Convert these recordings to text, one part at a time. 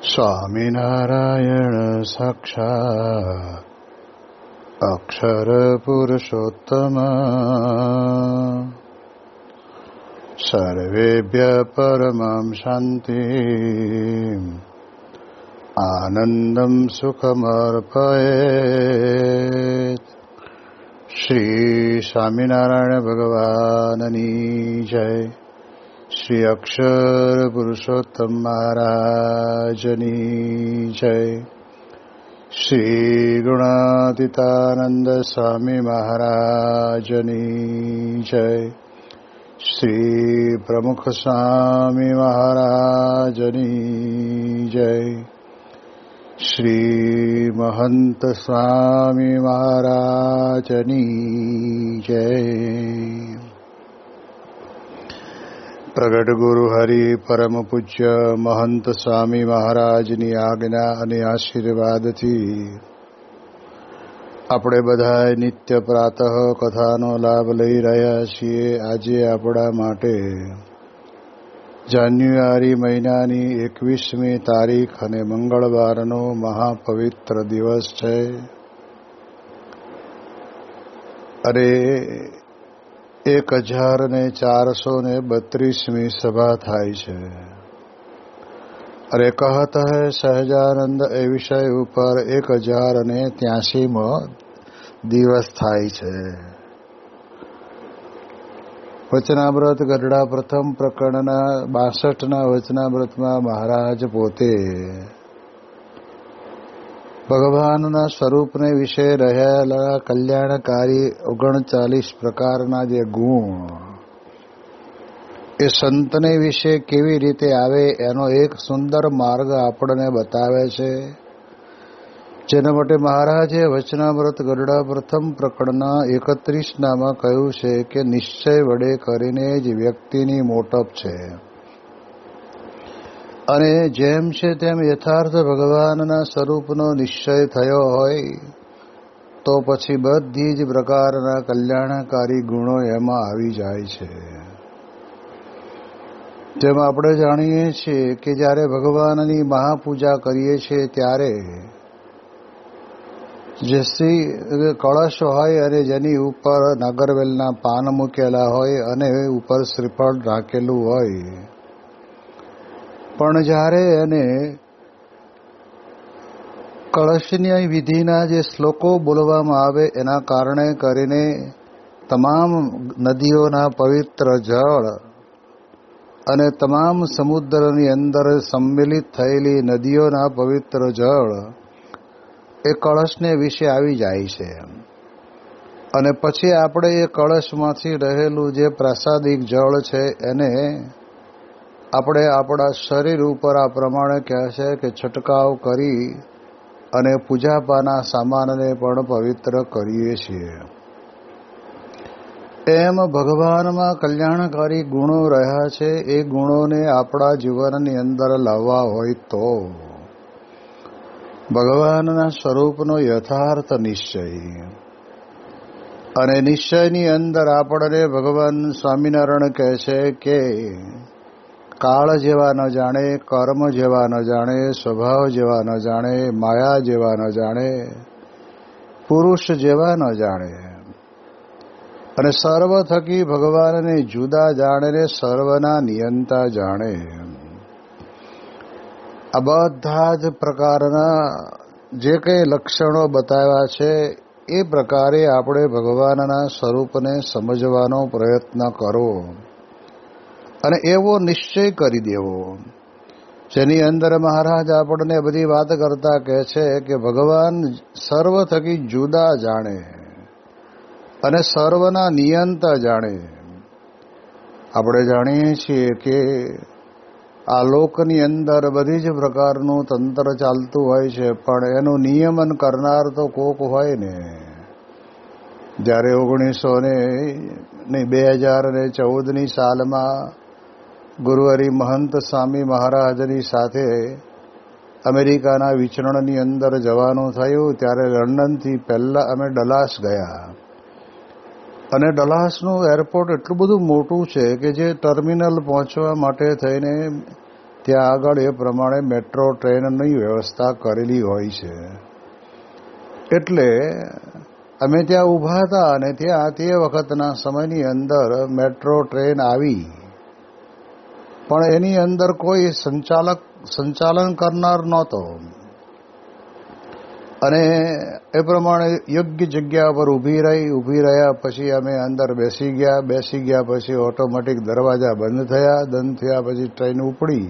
સ્વામિનારાયણ સાક્ષાત અક્ષર પુરુષોત્તમ સર્વેભ્ય પરમં શાંતિ આનંદમ સુખમર્પયેત. શ્રી સ્વામિનારાયણ ભગવાનની જય. શ્રી અક્ષર પુરુષોત્તમ મહારાજની જય. શ્રી ગુણાતીતાનંદ સ્વામી મહારાજની જય. શ્રી પ્રમુખ સ્વામી મહારાજની જય. શ્રી મહંત સ્વામી મહારાજની જય. પ્રગટ ગુરુ હરિ પરમ પૂજ્ય મહંત સ્વામી મહારાજની આજ્ઞા અને આશીર્વાદથી આપણે બધા નિત્ય પ્રાતઃ કથાનો લાભ લઈ રહ્યા છીએ. આજે આપણા માટે જાન્યુઆરી મહિનાની 21મી તારીખ અને મંગળવારનો મહાપવિત્ર દિવસ છે. અરે 1432મી સભા થાય છે. અરે કહત હૈ સહજાનંદ એ વિષય ઉપર 1083મો દિવસ થાય છે. વચનામૃત ગઢડા પ્રથમ પ્રકરણના 62ના વચનામૃતમાં મહારાજ પોતે ભગવાનના સ્વરૂપને વિશે રહેલા કલ્યાણકારી 39 પ્રકારના જે ગુણ એ સંતને વિશે કેવી રીતે આવે એનો એક સુંદર માર્ગ આપણને બતાવે છે. જેના માટે મહારાજે વચનામૃત ગઢડા પ્રથમ પ્રકરણના 31નામાં કહ્યું છે કે નિશ્ચય વડે કરીને જ વ્યક્તિની મોટપ છે. અને જેમ છે તેમ યથાર્થ ભગવાનના સ્વરૂપનો નિશ્ચય થયો હોય તો પછી બધી જ પ્રકારના કલ્યાણકારી ગુણો એમાં આવી જાય છે. જેમ આપણે જાણીએ છીએ કે જ્યારે ભગવાનની મહાપૂજા કરીએ છીએ ત્યારે જે શ્રી કળશ હોય અને જેની ઉપર નાગરવેલના પાન મૂકેલા હોય અને ઉપર શ્રીફળ રાખેલું હોય, પણ જ્યારે એને કળશની વિધિના જે શ્લોકો બોલવામાં આવે એના કારણે કરીને તમામ નદીઓના પવિત્ર જળ અને તમામ સમુદ્રની અંદર સંમેલિત થયેલી નદીઓના પવિત્ર જળ એ કળશને વિશે આવી જાય છે. અને પછી આપણે એ કળશમાંથી રહેલું જે પ્રાસાદિક જળ છે એને આપણે આપણા શરીર ઉપર આ પ્રમાણે કહે છે કે છંટકાવ કરી અને પૂજાપાના સામાનને પણ પવિત્ર કરીએ છીએ. એમ ભગવાનમાં કલ્યાણકારી ગુણો રહ્યા છે. એ ગુણોને આપણા જીવનની અંદર લાવવા હોય તો ભગવાનના સ્વરૂપનો યથાર્થ નિશ્ચય, અને નિશ્ચયની અંદર આપણને ભગવાન સ્વામિનારાયણ કહે છે કે કાળ જેવા ન જાણે, કર્મ જેવા ન જાણે, સ્વભાવ જેવા ન જાણે, માયા જેવા ન જાણે, પુરુષ જેવા ન જાણે, અને સર્વ થકી ભગવાનને જુદા જાણે ને સર્વના નિયંતા જાણે. આ બધા જ પ્રકારના જે કંઈ લક્ષણો બતાવ્યા છે એ પ્રકારે આપણે ભગવાનના સ્વરૂપને સમજવાનો પ્રયત્ન કરો અને એવો નિશ્ચય કરી દેવો જેની અંદર મહારાજ આપણને બધી વાત કરતા કહે છે કે ભગવાન સર્વ થકી જુદા જાણે અને સર્વના નિયંતા જાણે. આપણે જાણીએ છીએ કે આ લોકની અંદર બધી જ પ્રકારનું તંત્ર ચાલતું હોય છે, પણ એનું નિયમન કરનાર તો કોક હોય ને. જ્યારે 2014ની સાલમાં ગુરુહરિ મહંત સ્વામી મહારાજની સાથે અમેરિકાના વિચરણની અંદર જવાનું થયું ત્યારે લંડનથી પહેલાં અમે ડલાસ ગયા. અને ડલાસનું એરપોર્ટ એટલું બધું મોટું છે કે જે ટર્મિનલ પહોંચવા માટે થઈને ત્યાં આગળ એ પ્રમાણે મેટ્રો ટ્રેનની વ્યવસ્થા કરેલી હોય છે. એટલે અમે ત્યાં ઊભા હતા અને ત્યાં તે વખતના સમયની અંદર મેટ્રો ટ્રેન આવી, પણ એની અંદર કોઈ સંચાલન કરનાર નહોતો. અને એ પ્રમાણે યોગ્ય જગ્યા પર ઊભી રહ્યા પછી અમે અંદર બેસી ગયા પછી ઓટોમેટિક દરવાજા બંધ થયા પછી ટ્રેન ઉપડી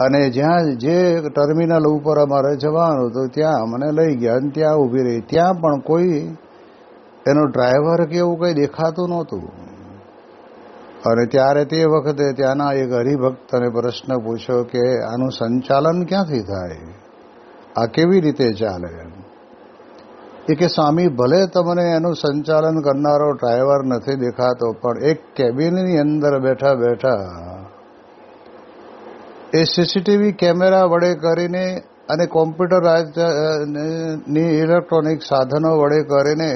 અને જ્યાં જે ટર્મિનલ ઉપર અમારે જવાનું હતું ત્યાં અમને લઈ ગયા અને ત્યાં ઊભી રહી. ત્યાં પણ કોઈ એનો ડ્રાઈવર કે એવું કંઈ દેખાતું નહોતું. અને ત્યારે તે વખતે ત્યાંના એક હરિભક્તને પ્રશ્ન પૂછ્યો કે આનું સંચાલન ક્યાંથી થાય, આ કેવી રીતે ચાલે? એ કે સ્વામી, ભલે તમને એનું સંચાલન કરનારો ડ્રાઈવર નથી દેખાતો, પણ એક કેબિનની અંદર બેઠા બેઠા એ સીસીટીવી કેમેરા વડે કરીને અને કોમ્પ્યુટરની ઇલેક્ટ્રોનિક સાધનો વડે કરીને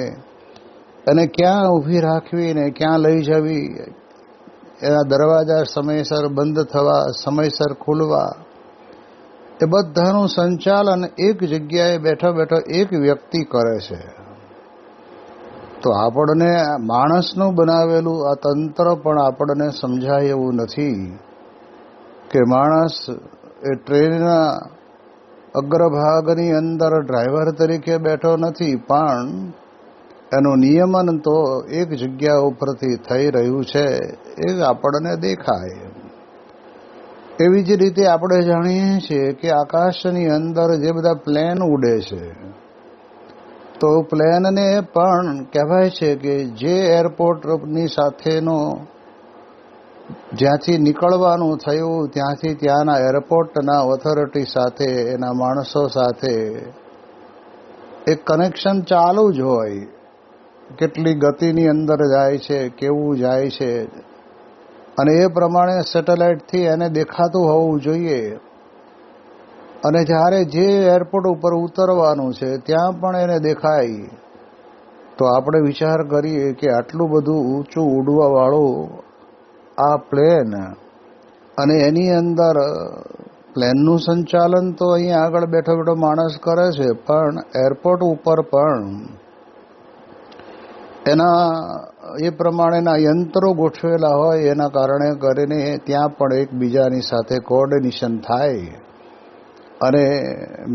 અને ક્યાં ઊભી રાખવી ને ક્યાં લઈ જવી, એના દરવાજા સમયસર બંધ થવા, સમયસર ખુલવા, એ બધાનું સંચાલન એક જગ્યાએ બેઠો બેઠો એક વ્યક્તિ કરે છે. તો આપણને માણસનું બનાવેલું આ તંત્ર પણ આપણને સમજાય એવું નથી કે માણસ એ ટ્રેનના અગ્રભાગની અંદર ડ્રાઈવર તરીકે બેઠો નથી, પણ એનું નિયમન તો એક જગ્યા ઉપરથી થઈ રહ્યું છે એ આપણને દેખાય. એવી જ રીતે આપણે જાણીએ છીએ કે આકાશની અંદર જે બધા પ્લેન ઉડે છે, તો પ્લેનને પણ કહેવાય છે કે જે એરપોર્ટની સાથેનો જ્યાંથી નીકળવાનું થયું ત્યાંથી ત્યાંના એરપોર્ટના ઓથોરિટી સાથે, એના માણસો સાથે એક કનેક્શન ચાલુ જ હોય. કેટલી ગતિની અંદર જાય છે, કેવું જાય છે, અને એ પ્રમાણે સેટેલાઇટથી એને દેખાતું હોવું જોઈએ. અને જ્યારે જે એરપોર્ટ ઉપર ઉતરવાનું છે ત્યાં પણ એને દેખાય. તો આપણે વિચાર કરીએ કે આટલું બધું ઊંચું ઉડવાવાળું આ પ્લેન, અને એની અંદર પ્લેનનું સંચાલન તો અહીંયા આગળ બેઠો બેઠો માણસ કરે છે, પણ એરપોર્ટ ઉપર પણ એના એ પ્રમાણેના યંત્રો ગોઠવેલા હોય, એના કારણે કરીને ત્યાં પણ એકબીજાની સાથે કોઓર્ડિનેશન થાય અને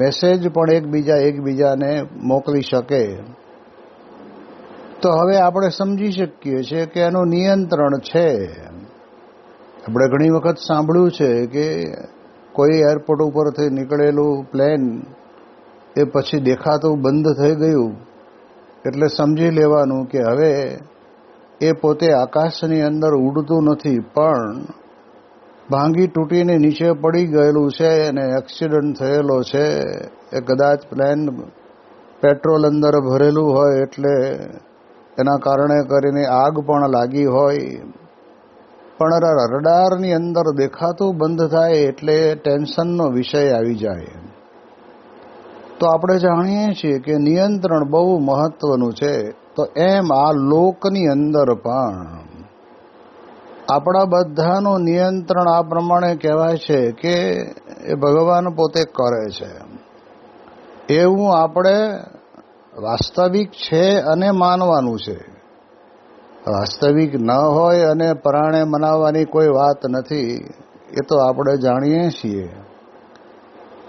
મેસેજ પણ એકબીજાને મોકલી શકે. તો હવે આપણે સમજી શકીએ છીએ કે એનું નિયંત્રણ છે. આપણે ઘણી વખત સાંભળ્યું છે કે કોઈ એરપોર્ટ ઉપરથી નીકળેલું પ્લેન એ પછી દેખાતું બંધ થઈ ગયું એટલે સમજી લેવાનું કે હવે એ પોતે આકાશની અંદર ઉડતું નથી, પણ ભાંગી તૂટીને નીચે પડી ગયેલું છે અને એક્સિડન્ટ થયેલો છે. એ કદાચ પ્લેન પેટ્રોલ અંદર ભરેલું હોય એટલે એના કારણે કરીને આગ પણ લાગી હોય, પણ રડારની અંદર દેખાતું બંધ થાય એટલે ટેન્શનનો વિષય આવી જાય. તો આપણે જાણીએ છીએ કે નિયંત્રણ બહુ મહત્વનું છે. તો એમ આ લોકની અંદર પણ આપણા બધાનું નિયંત્રણ આ પ્રમાણે કહેવાય છે કે એ ભગવાન પોતે કરે છે. એવું આપણે વાસ્તવિક છે અને માનવાનું છે. વાસ્તવિક ન હોય અને પરાણે મનાવવાની કોઈ વાત નથી, એ તો આપણે જાણીએ છીએ.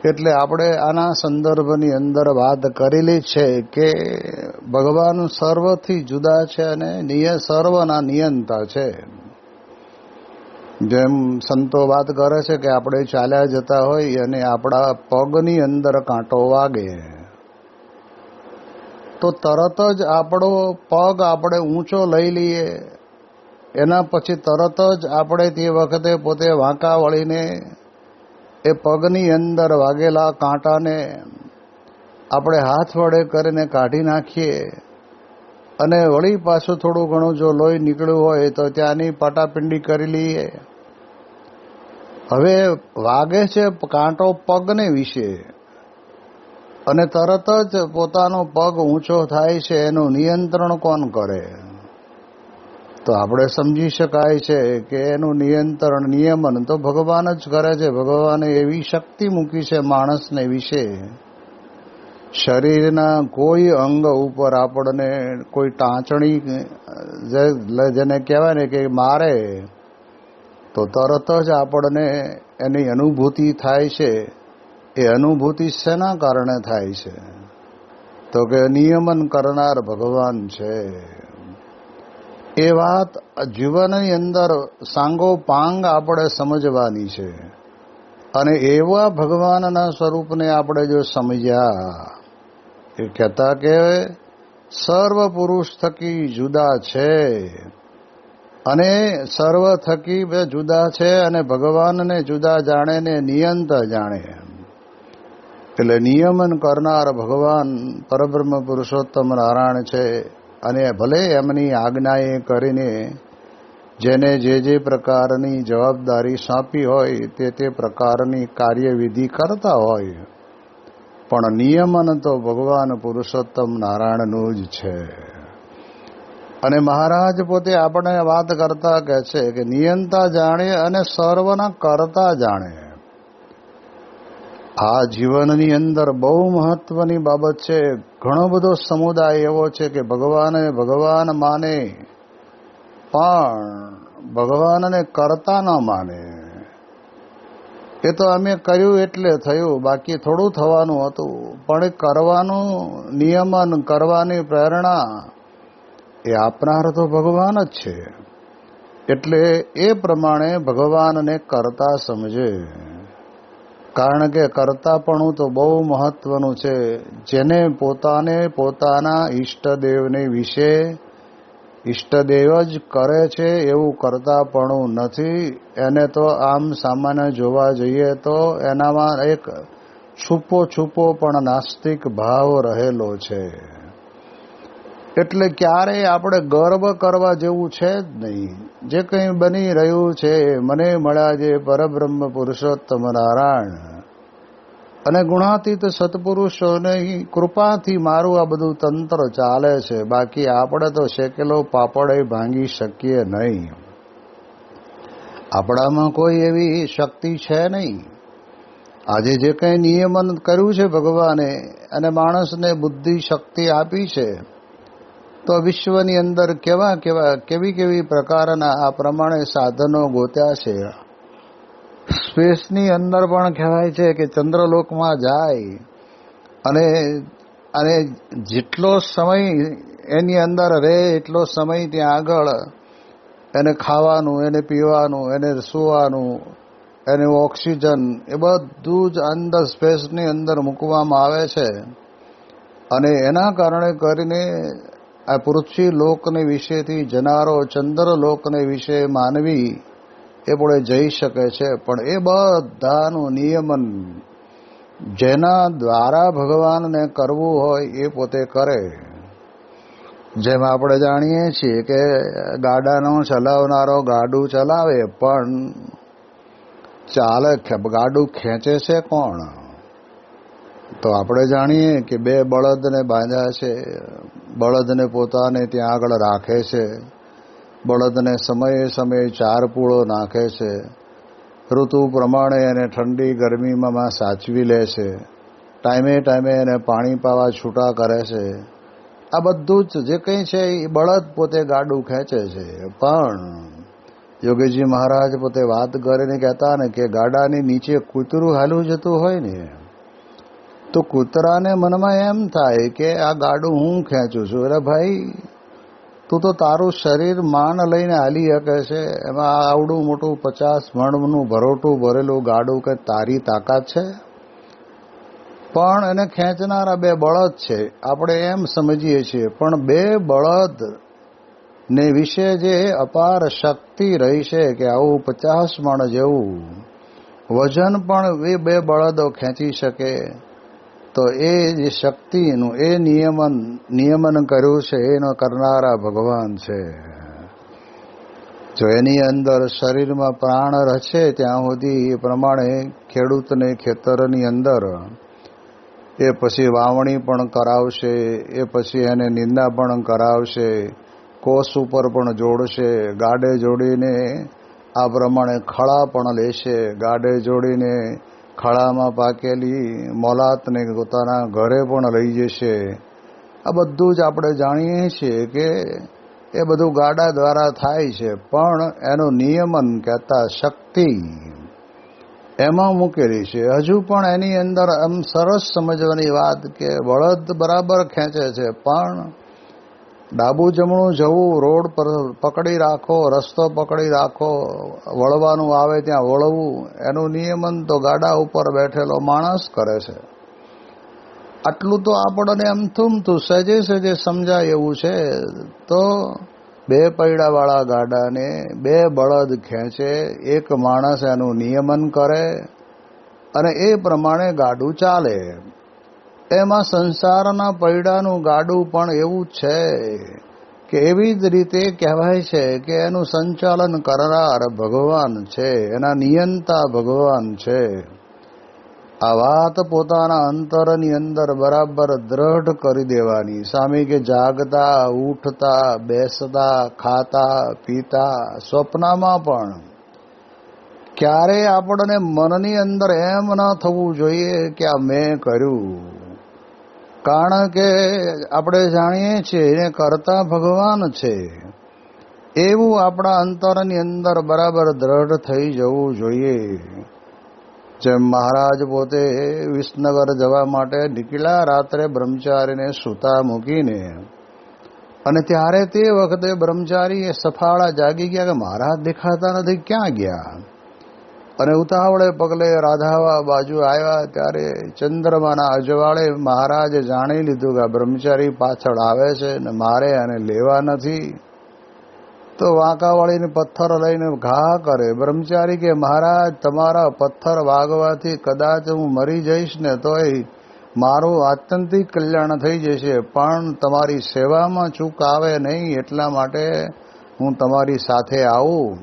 એટલે આપણે આના સંદર્ભની અંદર વાત કરેલી છે કે ભગવાન સર્વથી જુદા છે અને સર્વના નિયંતા છે. જેમ સંતો વાત કરે છે કે આપણે ચાલ્યા જતા હોય અને આપણા પગની અંદર કાંટો વાગે તો તરત જ આપણો પગ આપણે ઊંચો લઈ લઈએ, એના પછી તરત જ આપણે તે વખતે પોતે વાંકા વળીને એ પગની અંદર વાગેલા કાંટાને આપણે હાથ વડે કરીને કાઢી નાખીએ અને વળી પાછું થોડું ઘણું જો લોહી નીકળ્યું હોય તો ત્યાંની પાટાપિંડી કરી લઈએ. હવે વાગે છે કાંટો પગને વિશે અને તરત જ પોતાનો પગ ઊંચો થાય છે, એનું નિયંત્રણ કોણ કરે? તો આપણે સમજી શકાય છે કે એનું નિયંત્રણ નિયમન તો ભગવાન જ કરે છે. ભગવાને એવી શક્તિ મૂકી છે માણસને વિશે. શરીરના કોઈ અંગ ઉપર આપણને કોઈ ટાંચણી જેને કહેવાય ને કે મારે તો તરત જ આપણને એની અનુભૂતિ થાય છે. એ અનુભૂતિ શેના કારણે થાય છે? તો કે નિયમન કરનાર ભગવાન છે. એ વાત જીવનની અંદર સાંગોપાંગ આપણે સમજવાની છે. અને એવા ભગવાનના સ્વરૂપને આપણે જો સમજ્યા, એ કહેતા કે સર્વ પુરુષ થકી જુદા છે અને સર્વ થકી બે જુદા છે અને ભગવાનને જુદા જાણે ને નિયંત જાણે. એટલે નિયમન કરનાર ભગવાન પરબ્રહ્મ પુરુષોત્તમ નારાયણ છે. અને ભલે એમની આજ્ઞાએ કરીને જેને જે પ્રકારની જવાબદારી સોંપી હોય તે પ્રકારની કાર્યવિધિ કરતા હોય, પણ નિયમન તો ભગવાન પુરુષોત્તમ નારાયણનું જ છે. અને મહારાજ પોતે આપણે વાત કરતા કહે છે કે નિયંતા જાણે અને સર્વના કરતા જાણે. આ જીવનની અંદર બહુ મહત્વની બાબત છે. ઘણો બધો સમુદાય એવો છે કે ભગવાન માને પણ ભગવાનને કરતા ન માને. એ તો અમે કર્યું એટલે થયું, બાકી થોડું થવાનું હતું. પણ એ કરવાનું નિયમન, કરવાની પ્રેરણા એ આપનાર તો ભગવાન જ છે. એટલે એ પ્રમાણે ભગવાનને કરતા સમજે. કારણ કે કરતાપણું તો બહુ મહત્વનું છે. જેને પોતાને પોતાના ઈષ્ટદેવને વિશે ઈષ્ટદેવ જ કરે છે એવું કરતાપણું નથી. એને તો આમ સામાન્ય જોવા જઈએ તો એનામાં એક છુપો પણ નાસ્તિક ભાવ રહેલો છે. એટલે ક્યારેય આપણે ગર્વ કરવા જેવું છે જ નહીં. જે કંઈ બની રહ્યું છે, મને મળ્યા જે પરબ્રહ્મ પુરુષોત્તમ નારાયણ અને ગુણાતીત સત્પુરુષોની કૃપાથી મારું આ બધું તંત્ર ચાલે છે. બાકી આપણે તો શેકેલો પાપડ ભાંગી શકીએ નહીં. આપણામાં કોઈ એવી શક્તિ છે નહીં. આજે જે કંઈ નિયમન કર્યું છે ભગવાને અને માણસને બુદ્ધિ શક્તિ આપી છે, તો વિશ્વની અંદર કેવી પ્રકારના આ પ્રમાણે સાધનો ગોત્યા છે. સ્પેસની અંદર પણ કહેવાય છે કે ચંદ્રલોકમાં જાય અને જેટલો સમય એની અંદર રહે એટલો સમય ત્યાં આગળ એને ખાવાનું, એને પીવાનું, એને સૂવાનું, એને ઓક્સિજન એ બધું જ અંદર સ્પેસની અંદર મૂકવામાં આવે છે. અને એના કારણે કરીને આ પૃથ્વી લોકને વિશેથી જનારો ચંદ્રલોકને વિશે માનવી એ પણ જઈ શકે છે. પણ એ બધાનું નિયમન જેના દ્વારા ભગવાનને કરવું હોય એ પોતે કરે. જેમ આપણે જાણીએ છીએ કે ગાડાનો ચલાવનારો ગાડું ચલાવે, પણ ગાડું ખેંચે છે કોણ? તો આપણે જાણીએ કે બે બળદને બાંધ્યા છે. બળદને પોતાને ત્યાં આગળ રાખે છે. બળદને સમયે ચાર પૂળો નાખે છે. ઋતુ પ્રમાણે એને ઠંડી ગરમીમાં સાચવી લે છે. ટાઈમે એને પાણી પાવા છૂટા કરે છે. આ બધું જ જે કંઈ છે એ બળદ પોતે ગાડું ખેંચે છે. પણ યોગીજી મહારાજ પોતે વાત કરીને કહેતા ને કે ગાડાની નીચે કૂતરું હાલું જતું હોય ને, તો કૂતરાને મનમાં એમ થાય કે આ ગાડું હું ખેંચું છું. એટલે ભાઈ, તું તો તારું શરીર માન લઈને હાલી શકે છે. એમાં આવડું મોટું 50 મણનું ભરોટું ભરેલું ગાડું કે તારી તાકાત છે? પણ એને ખેંચનારા બે બળદ છે. આપણે એમ સમજીએ છીએ, પણ બે બળદ ને વિશે જે અપાર શક્તિ રહી છે કે આવું 50 મણ જેવું વજન પણ એ બે બળદો ખેંચી શકે. તો એ જે શક્તિનું એ નિયમન કર્યું છે એનો કરનારા ભગવાન છે. જો એની અંદર શરીરમાં પ્રાણ રહે ત્યાં સુધી એ પ્રમાણે ખેડૂતને ખેતરની અંદર એ પછી વાવણી પણ કરાવશે, એ પછી એને નિંદા પણ કરાવશે, કોસ ઉપર પણ જોડશે, ગાડે જોડીને આ પ્રમાણે ખળા પણ લેશે, ગાડે જોડીને ખળામાં પાકેલી મોલાતને પોતાના ઘરે પણ લઈ જશે. આ બધું જ આપણે જાણીએ છીએ કે એ બધું ગાડા દ્વારા થાય છે, પણ એનું નિયમન કહેતા શક્તિ એમાં મૂકેલી છે. હજુ પણ એની અંદર આમ સરસ સમજવાની વાત કે બળદ બરાબર ખેંચે છે, પણ ડાબું જમણું જવું, રોડ પર પકડી રાખો, રસ્તો પકડી રાખો, વળવાનું આવે ત્યાં વળવું, એનું નિયમન તો ગાડા ઉપર બેઠેલો માણસ કરે છે. આટલું તો આપણને અમથુમથું સહેજે સહેજે સમજાય એવું છે. તો 2 પૈડાવાળા ગાડાને 2 બળદ ખેંચે, એક માણસ એનું નિયમન કરે અને એ પ્રમાણે ગાડું ચાલે. એમાં સંસારના પૈડાનું ગાડું પણ એવું જ છે કે એવી જ રીતે કહેવાય છે કે એનું સંચાલન કરનાર ભગવાન છે, એના નિયંતા ભગવાન છે. આ વાત પોતાના અંતરની અંદર બરાબર દ્રઢ કરી દેવાની. સ્વામી કે જાગતા, ઉઠતા, બેસતા, ખાતા, પીતા, સ્વપ્નમાં પણ ક્યારેય આપણને મનની અંદર એમ ન થવું જોઈએ કે આ મેં કર્યું. કારણ કે આપણે જાણીએ છીએ એને કરતા ભગવાન છે. એવું આપણા અંતરની અંદર બરાબર દ્રઢ થઈ જવું જોઈએ. જેમ મહારાજ પોતે વિસનગર જવા માટે નીકળ્યા, રાત્રે બ્રહ્મચારીને સૂતા મૂકીને, અને ત્યારે તે વખતે બ્રહ્મચારી સફાળા જાગી ગયા કે મહારાજ દેખાતા નથી, ક્યાં ગયા? અને ઉતાવળે પગલે રાધાવા બાજુ આવ્યા ત્યારે ચંદ્રમાના અજવાળે મહારાજે જાણી લીધું કે બ્રહ્મચારી પાછળ આવે છે ને મારે અને લેવા નથી. તો વાંકા વળીને પથ્થર લઈને ઘા કરે. બ્રહ્મચારી કે મહારાજ તમારા પથ્થર વાગવાથી કદાચ હું મરી જઈશ ને તોય મારું આત્યંતિક કલ્યાણ થઈ જશે, પણ તમારી સેવામાં ચૂક આવે નહીં, એટલા માટે હું તમારી સાથે આવું.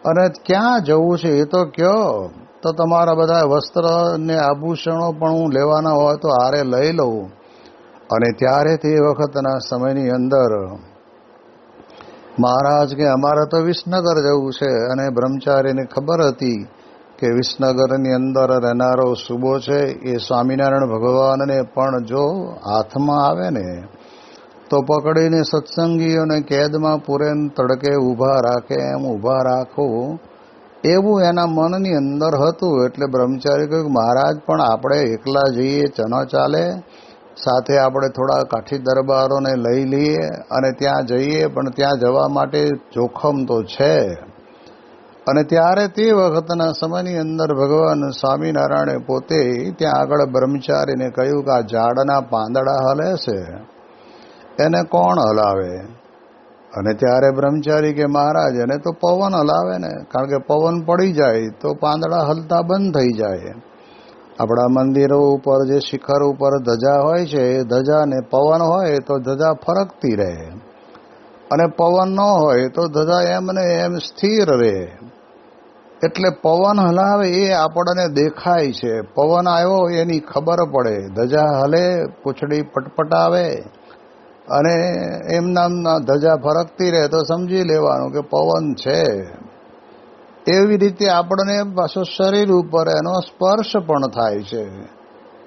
અને ક્યાં જવું છે એ તો કયો, તો તમારા બધા વસ્ત્ર ને આભૂષણો પણ હું લેવાના હોય તો હારે લઈ લઉં. અને ત્યારે તે વખતના સમયની અંદર મહારાજ કે અમારે તો વિસનગર જવું છે. અને બ્રહ્મચારીને ખબર હતી કે વિસનગરની અંદર રહેનારો સુબો છે એ સ્વામિનારાયણ ભગવાનને પણ જો હાથમાં આવે ને તો પકડીને સત્સંગીઓને કેદમાં પૂરે તડકે ઊભા રાખે એમ ઊભા રાખવું, એવું એના મનની અંદર હતું. એટલે બ્રહ્મચારી કહ્યું મહારાજ પણ આપણે એકલા જઈએ ન ચાલે, સાથે આપણે થોડા કાઠી દરબારોને લઈ લઈએ અને ત્યાં જઈએ, પણ ત્યાં જવા માટે જોખમ તો છે. અને ત્યારે તે વખતના સમયની અંદર ભગવાન સ્વામિનારાયણે પોતે ત્યાં આગળ બ્રહ્મચારીને કહ્યું કે આ ઝાડના પાંદડા હલે છે, એને કોણ હલાવે? અને ત્યારે બ્રહ્મચારી કે મહારાજ એને તો પવન હલાવે ને, કારણ કે પવન પડી જાય તો પાંદડા હલતા બંધ થઈ જાય. આપણા મંદિરો ઉપર જે શિખર ઉપર ધજા હોય છે, એ ધજાને પવન હોય તો ધજા ફરકતી રહે, અને પવન ન હોય તો ધજા એમને એમ સ્થિર રહે. એટલે પવન હલાવે એ આપણને દેખાય છે, પવન આવ્યો એની ખબર પડે. ધજા હલે, પૂંછડી પટપટાવે અને એમના ધજા ફરકતી રહે તો સમજી લેવાનું કે પવન છે. એવી રીતે આપણને પાછો શરીર ઉપર એનો સ્પર્શ પણ થાય છે,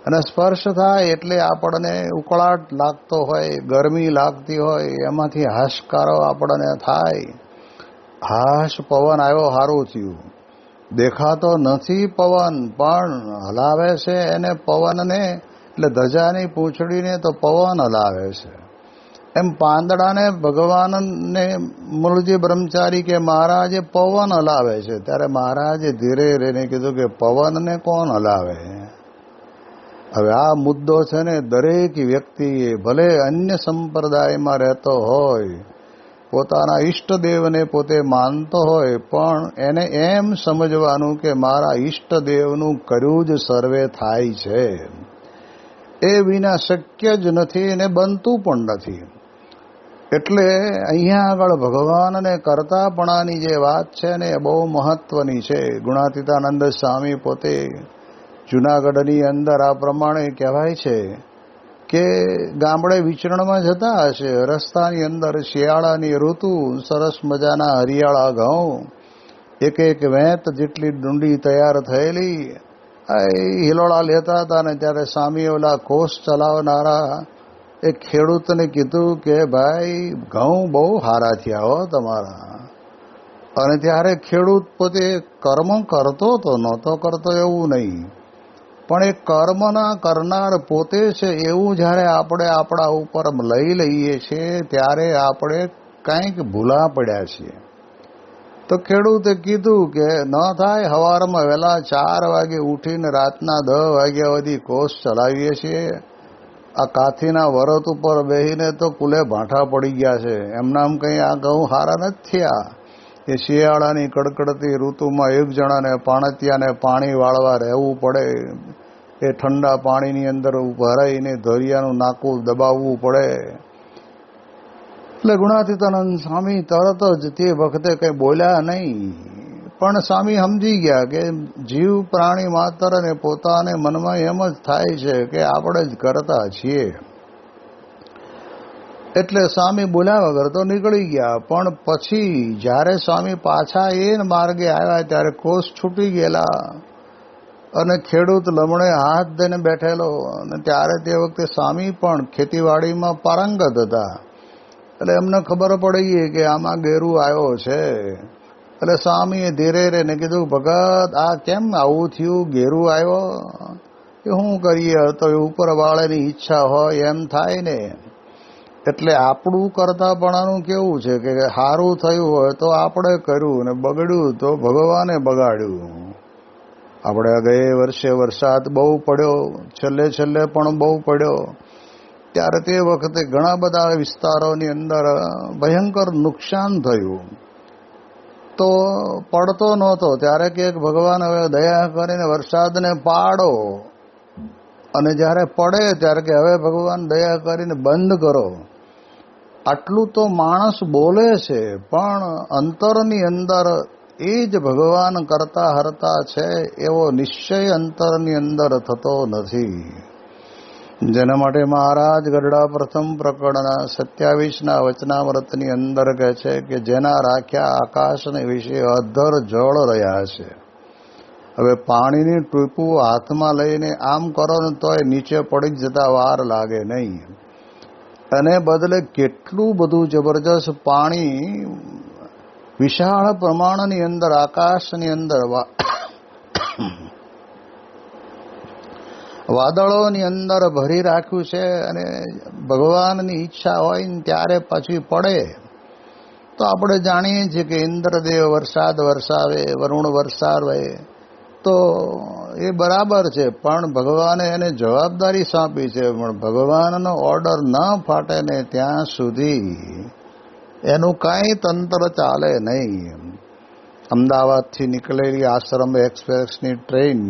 અને સ્પર્શ થાય એટલે આપણને ઉકળાટ લાગતો હોય, ગરમી લાગતી હોય, એમાંથી હાશકારો આપણને થાય. હાશ, પવન આવ્યો, સારું થયું. દેખાતો નથી પવન, પણ હલાવે છે એને પવનને, એટલે ધજાની પૂંછડીને તો પવન હલાવે છે. એમ પાંદડાને ભગવાનને મૂળજી બ્રહ્મચારી કે મહારાજે પવન હલાવે છે. ત્યારે મહારાજે ધીરે રહીને કીધું કે પવનને કોણ હલાવે? હવે આ મુદ્દો છે ને દરેક વ્યક્તિએ, ભલે અન્ય સંપ્રદાયમાં રહેતો હોય, પોતાના ઈષ્ટદેવને પોતે માનતો હોય, પણ એને એમ સમજવાનું કે મારા ઈષ્ટદેવનું કર્યું જ સર્વે થાય છે. એ વિના શક્ય જ નથી અને બનતું પણ નથી. એટલે અહીંયા આગળ ભગવાનને કરતાપણાની જે વાત છે ને એ બહુ મહત્વની છે. ગુણાતીતાનંદ સ્વામી પોતે જૂનાગઢની અંદર આ પ્રમાણે કહેવાય છે કે ગામડે વિચરણમાં જતા હશે, રસ્તાની અંદર શિયાળાની ઋતુ, સરસ મજાના હરિયાળા ઘઉં, એક એક વેંત જેટલી ડુંડી તૈયાર થયેલી, હિલોળા લેતા હતા ને ત્યારે સામે ઓલા કોષ ચલાવનારા એક ખેડૂતને કીધું કે ભાઈ ઘઉં બહુ સારા થયા હો તમારા. અને ત્યારે ખેડૂત પોતે કર્મ કરતો તો નહોતો કરતો એવું નહીં, પણ એ કર્મના કરનાર પોતે છે એવું જ્યારે આપણે આપણા ઉપર લઈ લઈએ છીએ ત્યારે આપણે કંઈક ભૂલા પડ્યા છીએ. તો ખેડૂતે કીધું કે ન થાય, સવારમાં વહેલા 4 વાગે ઉઠીને રાતના 10 વાગ્યા સુધી કોષ ચલાવીએ છીએ. આ કાથીના વરત ઉપર બેસીને તો કુલે ભાંઠા પડી ગયા છે. એમનામ કંઈ આ ઘઉં સારા નથી થયા. એ શિયાળાની કડકડતી ઋતુમાં એક જણાને પાણતિયાને પાણી વાળવા રહેવું પડે, એ ઠંડા પાણીની અંદર ભરાઈને ધોરિયાનું નાકું દબાવવું પડે. એટલે ગુણાતીતાનંદ સ્વામી તરત જ તે વખતે કંઈ બોલ્યા નહીં, પણ સ્વામી સમજી ગયા કે જીવ પ્રાણી માત્ર ને પોતાને મનમાં એમ જ થાય છે કે આપણે જ કરતા છીએ. એટલે સ્વામી બોલ્યા વગર તો નીકળી ગયા. પણ પછી જ્યારે સ્વામી પાછા એ માર્ગે આવ્યા ત્યારે કોષ છૂટી ગયેલા અને ખેડૂત લમણે હાથ દઈને બેઠેલો. અને ત્યારે તે વખતે સ્વામી પણ ખેતીવાડીમાં પારંગત હતા. એટલે એમને ખબર પડી કે આમાં ગેરું આવ્યો છે. એટલે સ્વામીએ ધીરે રહીને કીધું, ભગત આ કેમ આવું થયું, ગેરું આવ્યો કે શું કરીએ, તો ઉપર વાળાની ઈચ્છા હોય એમ થાય ને. એટલે આપણું કરતાપણાનું કેવું છે કે સારું થયું હોય તો આપણે કર્યું ને બગડ્યું તો ભગવાને બગાડ્યું. આપણે ગયે વર્ષે વરસાદ બહુ પડ્યો, છેલ્લે પણ બહુ પડ્યો, ત્યારે તે વખતે ઘણા બધા વિસ્તારોની અંદર ભયંકર નુકસાન થયું. તો પડતો નહોતો ત્યારે કે ભગવાન હવે દયા કરીને વરસાદને પાડો, અને જ્યારે પડે ત્યારે કે હવે ભગવાન દયા કરીને બંધ કરો. આટલું તો માણસ બોલે છે, પણ અંતરની અંદર એ જ ભગવાન કરતા હરતા છે એવો નિશ્ચય અંતરની અંદર થતો નથી. જેના માટે મહારાજ ગરડા પ્રથમ પ્રકરણના 27ના વચનામૃતની અંદર કહે છે કે જેના રાખ્યા આકાશને વિશે અધર જળ રહ્યા છે. હવે પાણીની ટીપું હાથમાં લઈને આમ કરો ને તોય નીચે પડી જતા વાર લાગે નહીં. અને બદલે કેટલું બધું જબરજસ્ત પાણી વિશાળ પ્રમાણની અંદર આકાશની અંદર વાદળોની અંદર ભરી રાખ્યું છે. અને ભગવાનની ઈચ્છા હોય ને ત્યારે પછી પડે. તો આપણે જાણીએ છીએ કે ઇન્દ્રદેવ વરસાદ વરસાવે, વરુણ વરસાવે, તો એ બરાબર છે, પણ ભગવાને એને જવાબદારી સોંપી છે. પણ ભગવાનનો ઓર્ડર ન ફાટે ને ત્યાં સુધી એનું કાંઈ તંત્ર ચાલે નહીં. અમદાવાદથી નીકળેલી આશ્રમ એક્સપ્રેસની ટ્રેન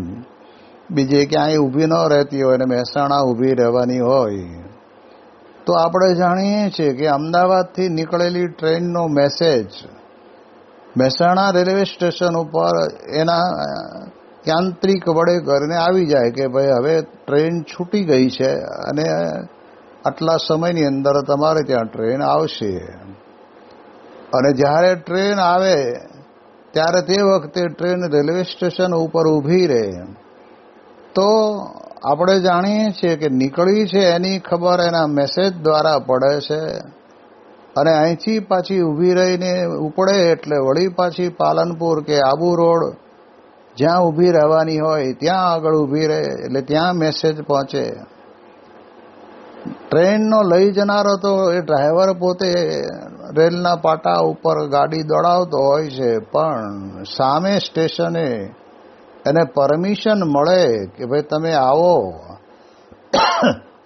બીજે ક્યાંય ઊભી ન રહેતી હોય ને મહેસાણા ઊભી રહેવાની હોય, તો આપણે જાણીએ છીએ કે અમદાવાદથી નીકળેલી ટ્રેનનો મેસેજ મહેસાણા રેલવે સ્ટેશન ઉપર એના યાંત્રિક વડે કરીને આવી જાય કે ભાઈ હવે ટ્રેન છૂટી ગઈ છે અને આટલા સમયની અંદર તમારે ત્યાં ટ્રેન આવશે. અને જ્યારે ટ્રેન આવે ત્યારે તે વખતે ટ્રેન રેલવે સ્ટેશન ઉપર ઊભી રહે, તો આપણે જાણીએ છીએ કે નીકળી છે એની ખબર એના મેસેજ દ્વારા પડે છે. અને અહીંથી પાછી ઊભી રહીને ઉપડે એટલે વળી પાછી પાલનપુર કે આબુ રોડ જ્યાં ઊભી રહેવાની હોય ત્યાં આગળ ઊભી રહે એટલે ત્યાં મેસેજ પહોંચે. ટ્રેનનો લઈ જનારો તો એ ડ્રાઈવર પોતે રેલના પાટા ઉપર ગાડી દોડાવતો હોય છે, પણ સામે સ્ટેશને એને પરમિશન મળે કે ભાઈ તમે આવો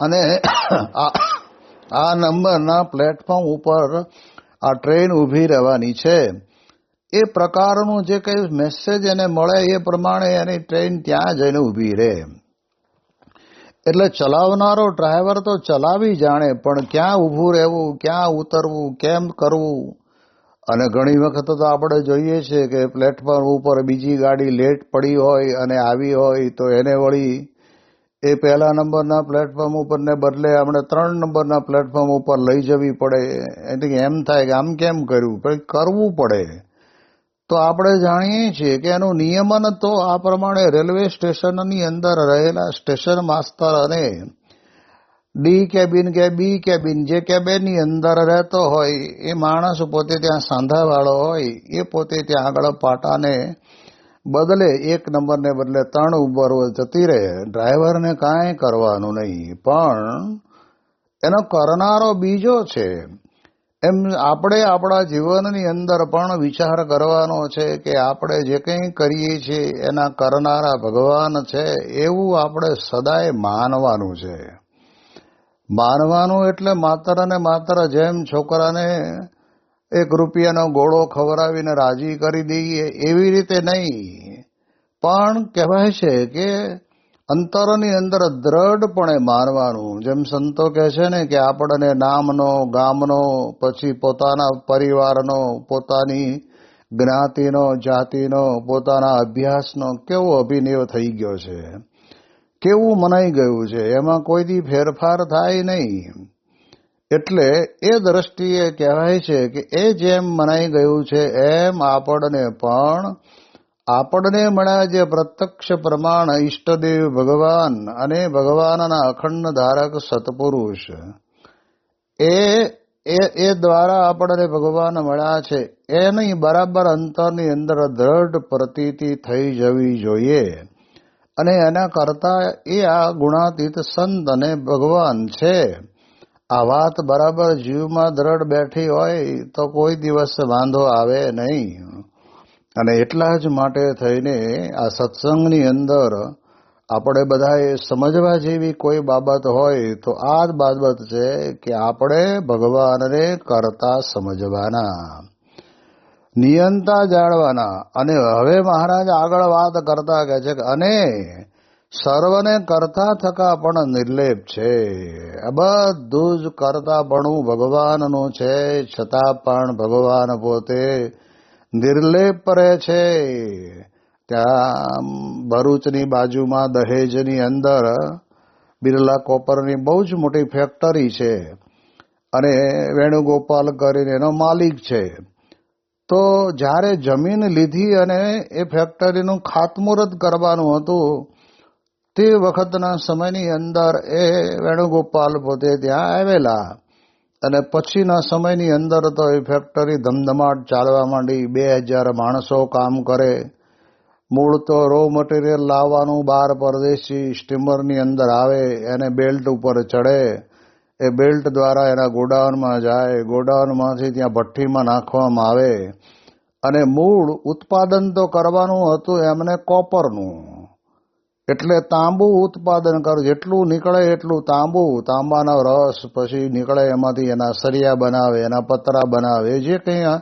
અને આ નંબરના પ્લેટફોર્મ ઉપર આ ટ્રેન ઊભી રહેવાની છે. એ પ્રકારનું જે કંઈ મેસેજ એને મળે એ પ્રમાણે એની ટ્રેન ત્યાં જઈને ઊભી રહે. એટલે ચલાવનારો ડ્રાઈવર તો ચલાવી જાણે, પણ ક્યાં ઊભું રહેવું, ક્યાં ઉતરવું, કેમ કરવું. અને ઘણી વખત તો આપણે જોઈએ છીએ કે પ્લેટફોર્મ ઉપર બીજી ગાડી લેટ પડી હોય અને આવી હોય તો એને વળી એ પહેલા નંબરના પ્લેટફોર્મ ઉપર ને બદલે આપણે 3 નંબરના પ્લેટફોર્મ ઉપર લઈ જવી પડે. એટલે એમ થાય કે આમ કેમ કર્યું, પણ કરવું પડે. તો આપણે જાણીએ છીએ કે એનું નિયમન તો આ પ્રમાણે રેલવે સ્ટેશનની અંદર રહેલા સ્ટેશન માસ્તર અને ડી કેબિન કે બી કેબિન જે કેબિનની અંદર રહેતો હોય એ માણસ પોતે ત્યાં સાંધાવાળો હોય, એ પોતે ત્યાં આગળ પાટાને બદલે 1 નંબરને બદલે 3 ઉપર જતી રહે. ડ્રાઈવરને કાંઈ કરવાનું નહીં, પણ એનો કરનારો બીજો છે. એમ આપણે આપણા જીવનની અંદર પણ વિચાર કરવાનો છે કે આપણે જે કંઈ કરીએ છીએ એના કરનારા ભગવાન છે, એવું આપણે સદાય માનવાનું છે. માનવાનું એટલે માત્ર ને માત્ર જેમ છોકરાને 1 રૂપિયાનો ગોળો ખવડાવીને રાજી કરી દઈએ એવી રીતે નહીં, પણ કહેવાય છે કે અંતરની અંદર દ્રઢપણે માનવાનું. જેમ સંતો કહે છે ને કે આપણને નામનો, ગામનો, પછી પોતાના પરિવારનો, પોતાની જ્ઞાતિનો, જાતિનો, પોતાના અભ્યાસનો કેવો અભિનય થઈ ગયો છે, કેવું મનાઈ ગયું છે, એમાં કોઈ દી ફેરફાર થાય નહીં. એટલે એ દ્રષ્ટિએ કહેવાય છે કે એ જેમ મનાઈ ગયું છે એમ આપણને પણ આપણને મળ્યા જે પ્રત્યક્ષ પ્રમાણ ઈષ્ટદેવ ભગવાન અને ભગવાનના અખંડ ધારક સત્પુરુષ, એ દ્વારા આપણને ભગવાન મળ્યા છે, એની બરાબર અંતરની અંદર દ્રઢ પ્રતીતિ થઈ જવી જોઈએ. અને એના કરતા એ આ ગુણાતીત સંત અને ભગવાન છે. આ વાત બરાબર જીવમાં દ્રઢ બેઠી હોય તો કોઈ દિવસ વાંધો આવે નહીં. અને એટલા જ માટે થઈને આ સત્સંગની અંદર આપણે બધાએ સમજવા જેવી કોઈ બાબત હોય તો આ જ બાબત છે કે આપણે ભગવાનને કરતા સમજવાના, નિયંતા જાણવાના. અને હવે મહારાજ આગળ વાત કરતા કહે છે કે અને સર્વને કરતા થકા પણ નિર્લેપ છે. આ બધું જ કરતાપણું ભગવાનનું છે, છતાં પણ ભગવાન પોતે નિર્લેપ રહે છે. ત્યાં ભરૂચની બાજુમાં દહેજની અંદર બિરલા કોપરની બહુ જ મોટી ફેક્ટરી છે અને વેણુગોપાલ કરીને એનો માલિક છે. તો જ્યારે જમીન લીધી અને એ ફેક્ટરીનું ખાતમુહૂર્ત કરવાનું હતું તે વખતના સમયની અંદર એ વેણુગોપાલ પોતે ત્યાં આવેલા. અને પછીના સમયની અંદર તો એ ફેક્ટરી ધમધમાટ ચાલવા માંડી. 2000 માણસો કામ કરે. મૂળ તો રો મટીરિયલ લાવવાનું બહાર પરદેશી સ્ટીમરની અંદર આવે, એને બેલ્ટ ઉપર ચડે, એ બેલ્ટ દ્વારા એના ગોડાઉનમાં જાય, ગોડાઉનમાંથી ત્યાં ભઠ્ઠીમાં નાખવામાં આવે. અને મૂળ ઉત્પાદન તો કરવાનું હતું એમને કોપરનું, એટલે તાંબુ ઉત્પાદન કર, જેટલું નીકળે એટલું તાંબુ, તાંબાનો રસ પછી નીકળે, એમાંથી એના સરિયા બનાવે, એના પતરા બનાવે, જે કંઈ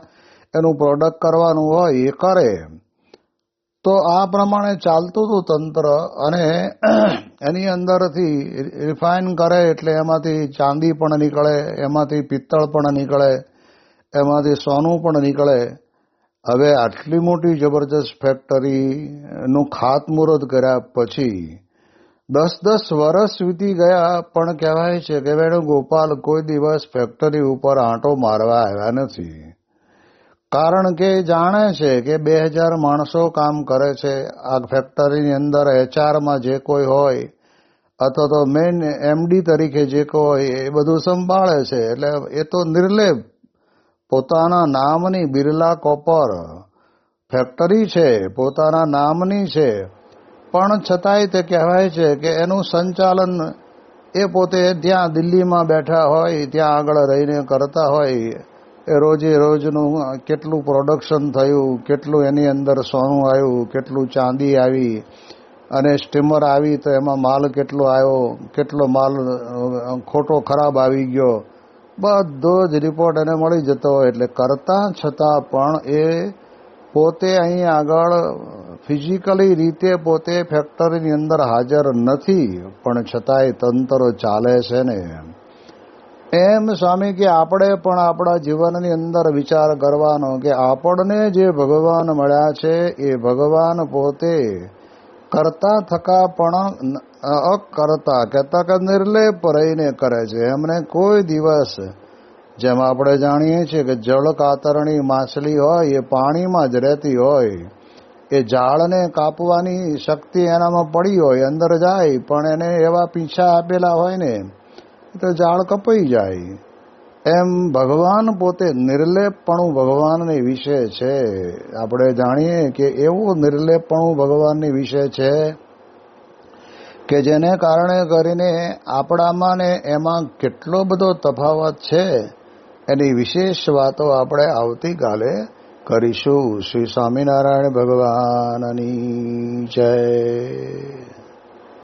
એનું પ્રોડક્ટ કરવાનું હોય એ કરે. તો આ પ્રમાણે ચાલતું હતું તંત્ર. અને એની અંદરથી રિફાઇન કરે એટલે એમાંથી ચાંદી પણ નીકળે, એમાંથી પિત્તળ પણ નીકળે, એમાંથી સોનું પણ નીકળે. હવે આટલી મોટી જબરજસ્ત ફેક્ટરીનું ખાતમુહૂર્ત કર્યા પછી 10-10 વર્ષ વીતી ગયા, પણ કહેવાય છે કે વેણુગોપાલ કોઈ દિવસ ફેક્ટરી ઉપર આંટો મારવા આવ્યા નથી. કારણ કે જાણે છે કે 2000 માણસો કામ કરે છે. આ ફેક્ટરીની અંદર એચઆરમાં જે કોઈ હોય અથવા તો મેઇન એમડી તરીકે જે કોઈ હોય એ બધું સંભાળે છે. એટલે એ તો નિર્લેપ પોતાના નામની બિરલા કોપર ફેક્ટરી છે, પોતાના નામની છે, પણ છતાંય તે કહેવાય છે કે એનું સંચાલન એ પોતે ત્યાં દિલ્હીમાં બેઠા હોય, ત્યાં આગળ રહીને કરતા હોય. એ રોજે રોજનું કેટલું પ્રોડક્શન થયું, કેટલું એની અંદર સોનું આવ્યું, કેટલું ચાંદી આવી, અને સ્ટીમર આવી તો એમાં માલ કેટલો આવ્યો, કેટલો માલ ખોટો ખરાબ આવી ગયો, બધો જ રિપોર્ટ એને મળી જતો હોય. એટલે કરતાં છતાં પણ એ પોતે અહીં આગળ ફિઝિકલી રીતે પોતે ફેક્ટરીની અંદર હાજર નથી, પણ છતાંય તંત્ર ચાલે છે ને. એમ સ્વામી કે આપણે પણ આપણા જીવનની અંદર વિચાર કરવાનો કે આપણને જે ભગવાન મળ્યા છે એ ભગવાન પોતે કરતા થકા પણ અકર્તા કહેતા કે નિર્લેપ રહીને કરે છે. એમને કોઈ દિવસ, જેમ આપણે જાણીએ છીએ કે જળ કાતરણી માછલી હોય એ પાણીમાં જ રહેતી હોય, એ ઝાડને કાપવાની શક્તિ એનામાં પડી હોય, અંદર જાય પણ એને એવા પીછા આપેલા હોય ને તો ઝાડ કપાઈ જાય. એમ ભગવાન પોતે નિર્લેપપણું ભગવાનની વિશે છે. આપણે જાણીએ કે એવું નિર્લેપપણું ભગવાનની વિશે છે કે જેને કારણે કરીને આપણામાં ને એમાં કેટલો બધો તફાવત છે એની વિશેષ વાતો આપણે આવતીકાલે કરીશું. શ્રી સ્વામિનારાયણ ભગવાનની જય.